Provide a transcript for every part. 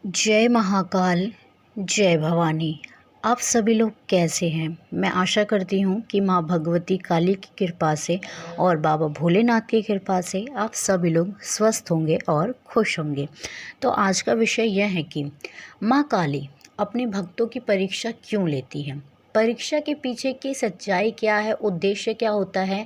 जय महाकाल, जय भवानी। आप सभी लोग कैसे हैं? मैं आशा करती हूँ कि माँ भगवती काली की कृपा से और बाबा भोलेनाथ की कृपा से आप सभी लोग स्वस्थ होंगे और खुश होंगे। तो आज का विषय यह है कि माँ काली अपने भक्तों की परीक्षा क्यों लेती है, परीक्षा के पीछे की सच्चाई क्या है, उद्देश्य क्या होता है,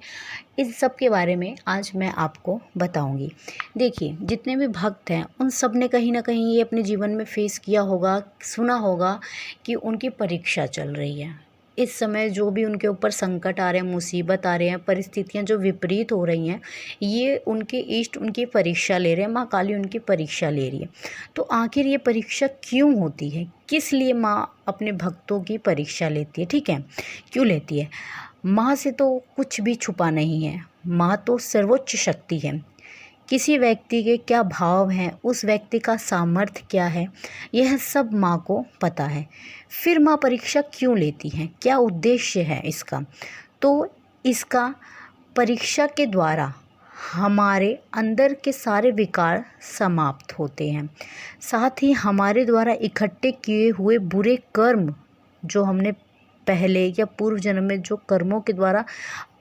इस सब के बारे में आज मैं आपको बताऊंगी। देखिए, जितने भी भक्त हैं उन सब ने कहीं ना कहीं ये अपने जीवन में फेस किया होगा, सुना होगा कि उनकी परीक्षा चल रही है। इस समय जो भी उनके ऊपर संकट आ रहे हैं, मुसीबत आ रहे हैं, परिस्थितियां जो विपरीत हो रही हैं, ये उनके इष्ट उनकी परीक्षा ले रहे हैं, माँ काली उनकी परीक्षा ले रही है। तो आखिर ये परीक्षा क्यों होती है, किस लिए माँ अपने भक्तों की परीक्षा लेती है? ठीक है, क्यों लेती है? माँ से तो कुछ भी छुपा नहीं है। माँ तो सर्वोच्च शक्ति है। किसी व्यक्ति के क्या भाव हैं, उस व्यक्ति का सामर्थ्य क्या है, यह सब माँ को पता है। फिर माँ परीक्षा क्यों लेती है, क्या उद्देश्य है इसका? तो इसका परीक्षा के द्वारा हमारे अंदर के सारे विकार समाप्त होते हैं। साथ ही हमारे द्वारा इकट्ठे किए हुए बुरे कर्म, जो हमने पहले या पूर्व जन्म में जो कर्मों के द्वारा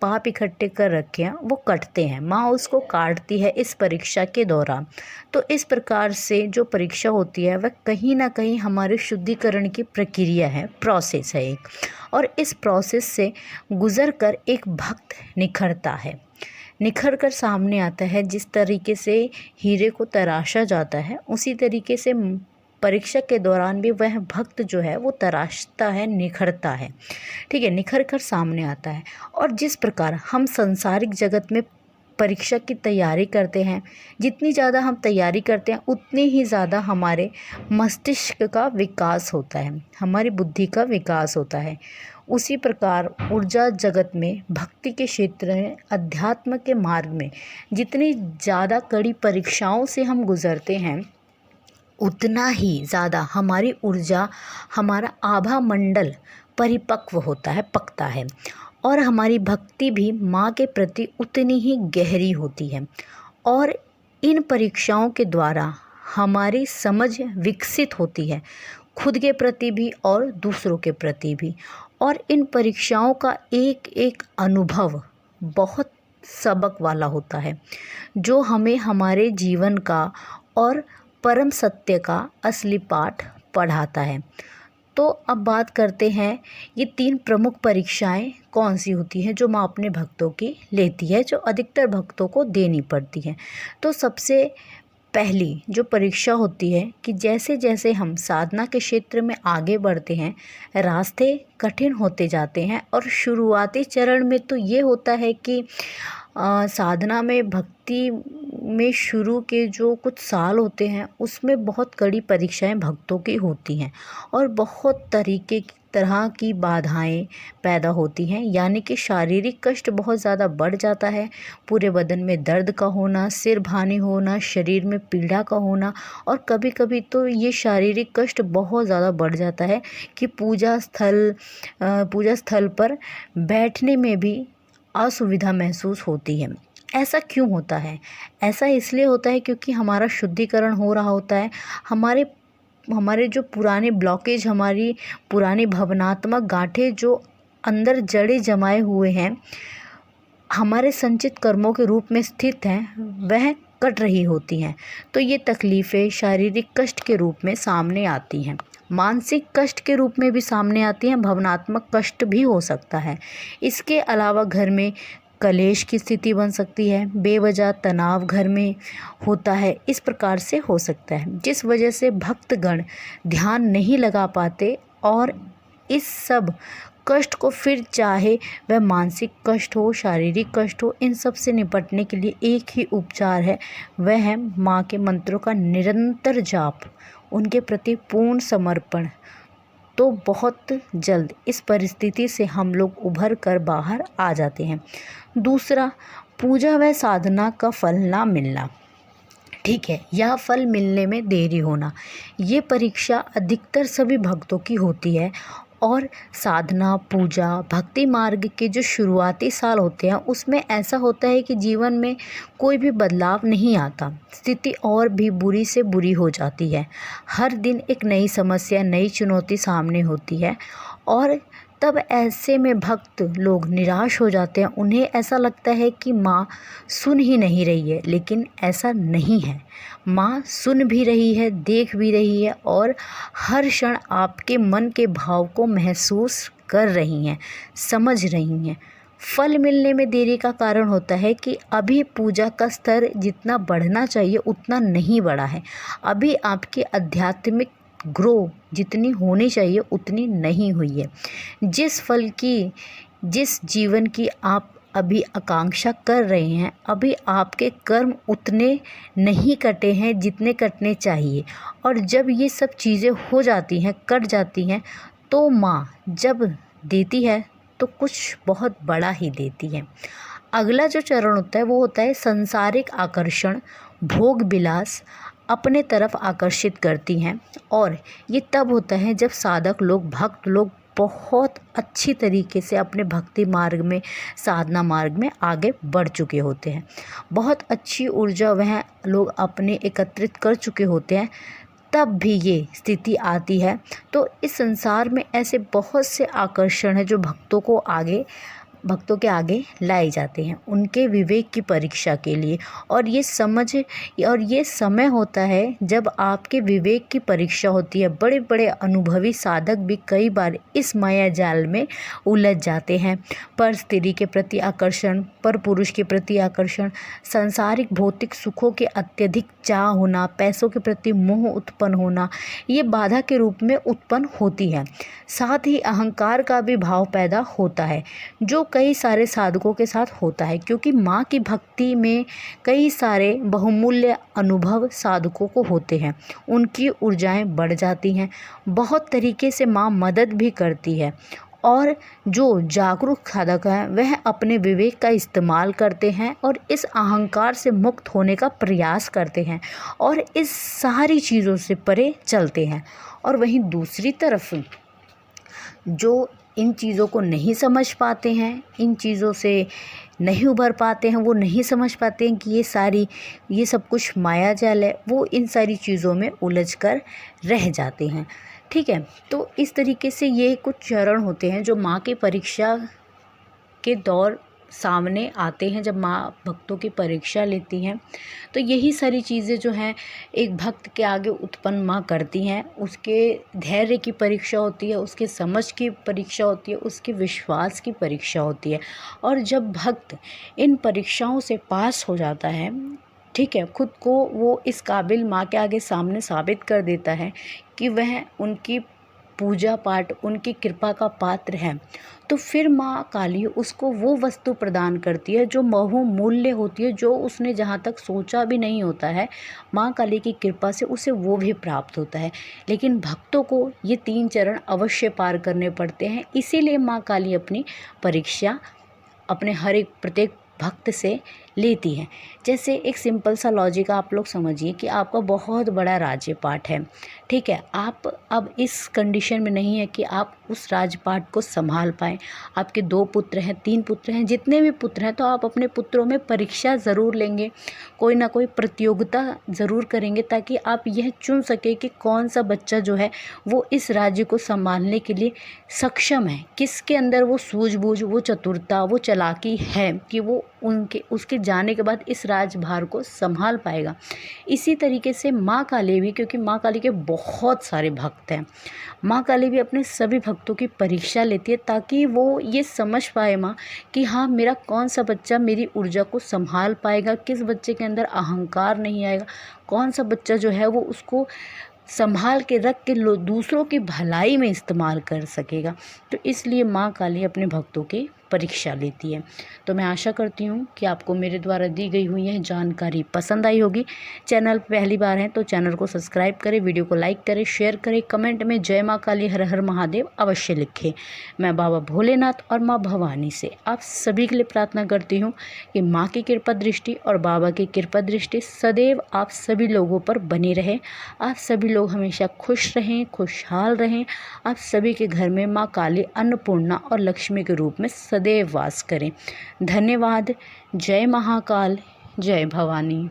पाप इकट्ठे कर रखे हैं, वो कटते हैं। माँ उसको काटती है इस परीक्षा के दौरान। तो इस प्रकार से जो परीक्षा होती है वह कहीं ना कहीं हमारे शुद्धिकरण की प्रक्रिया है, प्रोसेस है एक। और इस प्रोसेस से गुजर कर एक भक्त निखरता है, निखर कर सामने आता है। जिस तरीके से हीरे को तराशा जाता है, उसी तरीके से परीक्षा के दौरान भी वह भक्त जो है वो तराशता है, निखरता है। ठीक है, निखर कर सामने आता है। और जिस प्रकार हम सांसारिक जगत में परीक्षा की तैयारी करते हैं, जितनी ज़्यादा हम तैयारी करते हैं उतनी ही ज़्यादा हमारे मस्तिष्क का विकास होता है, हमारी बुद्धि का विकास होता है। उसी प्रकार ऊर्जा जगत में, भक्ति के क्षेत्र में, अध्यात्म के मार्ग में जितनी ज़्यादा कड़ी परीक्षाओं से हम गुज़रते हैं, उतना ही ज़्यादा हमारी ऊर्जा, हमारा आभा मंडल परिपक्व होता है, पकता है। और हमारी भक्ति भी माँ के प्रति उतनी ही गहरी होती है। और इन परीक्षाओं के द्वारा हमारी समझ विकसित होती है, खुद के प्रति भी और दूसरों के प्रति भी। और इन परीक्षाओं का एक एक अनुभव बहुत सबक वाला होता है, जो हमें हमारे जीवन का और परम सत्य का असली पाठ पढ़ाता है। तो अब बात करते हैं, ये 3 प्रमुख परीक्षाएं कौन सी होती हैं जो माँ अपने भक्तों की लेती है, जो अधिकतर भक्तों को देनी पड़ती है। तो सबसे पहली जो परीक्षा होती है कि जैसे जैसे हम साधना के क्षेत्र में आगे बढ़ते हैं, रास्ते कठिन होते जाते हैं। और शुरुआती चरण में तो ये होता है कि साधना में, भक्ति में शुरू के जो कुछ साल होते हैं उसमें बहुत कड़ी परीक्षाएं भक्तों की होती हैं और बहुत तरह की बाधाएं पैदा होती हैं। यानी कि शारीरिक कष्ट बहुत ज़्यादा बढ़ जाता है, पूरे बदन में दर्द का होना, सिर भारी होना, शरीर में पीड़ा का होना। और कभी कभी तो ये शारीरिक कष्ट बहुत ज़्यादा बढ़ जाता है कि पूजा स्थल पर बैठने में भी असुविधा महसूस होती है। ऐसा क्यों होता है? ऐसा इसलिए होता है क्योंकि हमारा शुद्धिकरण हो रहा होता है। हमारे हमारे जो पुराने ब्लॉकेज, हमारी पुरानी भावनात्मक गांठें जो अंदर जड़े जमाए हुए हैं, हमारे संचित कर्मों के रूप में स्थित हैं, वह कट रही होती हैं। तो ये तकलीफ़ें शारीरिक कष्ट के रूप में सामने आती हैं, मानसिक कष्ट के रूप में भी सामने आती हैं, भावनात्मक कष्ट भी हो सकता है। इसके अलावा घर में कलेश की स्थिति बन सकती है, बेवजह तनाव घर में होता है, इस प्रकार से हो सकता है, जिस वजह से भक्तगण ध्यान नहीं लगा पाते। और इस सब कष्ट को, फिर चाहे वह मानसिक कष्ट हो, शारीरिक कष्ट हो, इन सब से निपटने के लिए एक ही उपचार है, वह है माँ के मंत्रों का निरंतर जाप, उनके प्रति पूर्ण समर्पण। तो बहुत जल्द इस परिस्थिति से हम लोग उभर कर बाहर आ जाते हैं। दूसरा, पूजा व साधना का फल ना मिलना। ठीक है, यह फल मिलने में देरी होना, ये परीक्षा अधिकतर सभी भक्तों की होती है। और साधना, पूजा, भक्ति मार्ग के जो शुरुआती साल होते हैं उसमें ऐसा होता है कि जीवन में कोई भी बदलाव नहीं आता, स्थिति और भी बुरी से बुरी हो जाती है। हर दिन एक नई समस्या, नई चुनौती सामने होती है और तब ऐसे में भक्त लोग निराश हो जाते हैं। उन्हें ऐसा लगता है कि माँ सुन ही नहीं रही है, लेकिन ऐसा नहीं है। माँ सुन भी रही है, देख भी रही है और हर क्षण आपके मन के भाव को महसूस कर रही हैं, समझ रही हैं। फल मिलने में देरी का कारण होता है कि अभी पूजा का स्तर जितना बढ़ना चाहिए उतना नहीं बढ़ा है। अभी आपकी आध्यात्मिक ग्रो जितनी होनी चाहिए उतनी नहीं हुई है। जिस जीवन की आप अभी आकांक्षा कर रहे हैं, अभी आपके कर्म उतने नहीं कटे हैं जितने कटने चाहिए। और जब ये सब चीज़ें हो जाती हैं, कट जाती हैं, तो माँ जब देती है तो कुछ बहुत बड़ा ही देती है। अगला जो चरण होता है वो होता है सांसारिक आकर्षण, भोग विलास अपने तरफ आकर्षित करती हैं। और ये तब होता है जब साधक लोग, भक्त लोग बहुत अच्छी तरीके से अपने भक्ति मार्ग में, साधना मार्ग में आगे बढ़ चुके होते हैं। बहुत अच्छी ऊर्जा वह लोग अपने एकत्रित कर चुके होते हैं, तब भी ये स्थिति आती है। तो इस संसार में ऐसे बहुत से आकर्षण हैं जो भक्तों के आगे लाए जाते हैं उनके विवेक की परीक्षा के लिए। और ये समय होता है जब आपके विवेक की परीक्षा होती है। बड़े बड़े अनुभवी साधक भी कई बार इस माया जाल में उलझ जाते हैं। पर स्त्री के प्रति आकर्षण, पर पुरुष के प्रति आकर्षण, सांसारिक भौतिक सुखों के अत्यधिक चाह होना, पैसों के प्रति मोह उत्पन्न होना, ये बाधा के रूप में उत्पन्न होती है। साथ ही अहंकार का भी भाव पैदा होता है जो कई सारे साधकों के साथ होता है, क्योंकि माँ की भक्ति में कई सारे बहुमूल्य अनुभव साधकों को होते हैं। उनकी ऊर्जाएं बढ़ जाती हैं। बहुत तरीके से माँ मदद भी करती है और जो जागरूक साधक हैं वह अपने विवेक का इस्तेमाल करते हैं और इस अहंकार से मुक्त होने का प्रयास करते हैं और इस सारी चीज़ों से परे चलते हैं। और वहीं दूसरी तरफ जो इन चीज़ों को नहीं समझ पाते हैं, इन चीज़ों से नहीं उभर पाते हैं, वो नहीं समझ पाते हैं कि ये सब कुछ माया जाल है, वो इन सारी चीज़ों में उलझ कर रह जाते हैं। ठीक है, तो इस तरीके से ये कुछ चरण होते हैं जो माँ की परीक्षा के दौर सामने आते हैं। जब माँ भक्तों की परीक्षा लेती हैं तो यही सारी चीज़ें जो हैं एक भक्त के आगे उत्पन्न माँ करती हैं। उसके धैर्य की परीक्षा होती है, उसके समझ की परीक्षा होती है, उसके विश्वास की परीक्षा होती है। और जब भक्त इन परीक्षाओं से पास हो जाता है, ठीक है, खुद को वो इस काबिल माँ के आगे सामने साबित कर देता है कि वह उनकी पूजा पाठ, उनकी कृपा का पात्र है, तो फिर माँ काली उसको वो वस्तु प्रदान करती है जो बहुमूल्य होती है, जो उसने जहाँ तक सोचा भी नहीं होता है। माँ काली की कृपा से उसे वो भी प्राप्त होता है। लेकिन भक्तों को ये 3 चरण अवश्य पार करने पड़ते हैं। इसीलिए माँ काली अपनी परीक्षा अपने हर एक प्रत्येक भक्त से लेती है। जैसे एक सिंपल सा लॉजिक आप लोग समझिए कि आपका बहुत बड़ा राज्यपाठ है, ठीक है, आप अब इस कंडीशन में नहीं है कि आप उस राजपाट को संभाल पाएँ। आपके 2 पुत्र हैं, 3 पुत्र हैं, जितने भी पुत्र हैं, तो आप अपने पुत्रों में परीक्षा ज़रूर लेंगे, कोई ना कोई प्रतियोगिता ज़रूर करेंगे, ताकि आप यह चुन सकें कि कौन सा बच्चा जो है वो इस राज्य को संभालने के लिए सक्षम है, किसके अंदर वो सूझबूझ, वो चतुरता, वो चालाकी है कि वो उसके जाने के बाद इस राजभार को संभाल पाएगा। इसी तरीके से माँ काली भी, क्योंकि माँ काली के बहुत सारे भक्त हैं, माँ काली भी अपने सभी भक्तों की परीक्षा लेती है ताकि वो ये समझ पाए माँ कि हाँ, मेरा कौन सा बच्चा मेरी ऊर्जा को संभाल पाएगा, किस बच्चे के अंदर अहंकार नहीं आएगा, कौन सा बच्चा जो है वो उसको संभाल के रख के दूसरों की भलाई में इस्तेमाल कर सकेगा। तो इसलिए माँ काली अपने भक्तों की परीक्षा लेती है। तो मैं आशा करती हूँ कि आपको मेरे द्वारा दी गई हुई यह जानकारी पसंद आई होगी। चैनल पर पहली बार हैं तो चैनल को सब्सक्राइब करें, वीडियो को लाइक करें, शेयर करें, कमेंट में जय माँ काली हर हर महादेव अवश्य लिखें। मैं बाबा भोलेनाथ और माँ भवानी से आप सभी के लिए प्रार्थना करती हूँ कि माँ की कृपा दृष्टि और बाबा की कृपा दृष्टि सदैव आप सभी लोगों पर बनी रहे। आप सभी लोग हमेशा खुश रहें, खुशहाल रहें। आप सभी के घर में माँ काली अन्नपूर्णा और लक्ष्मी के रूप में सदैव वास करें। धन्यवाद। जय महाकाल, जय भवानी।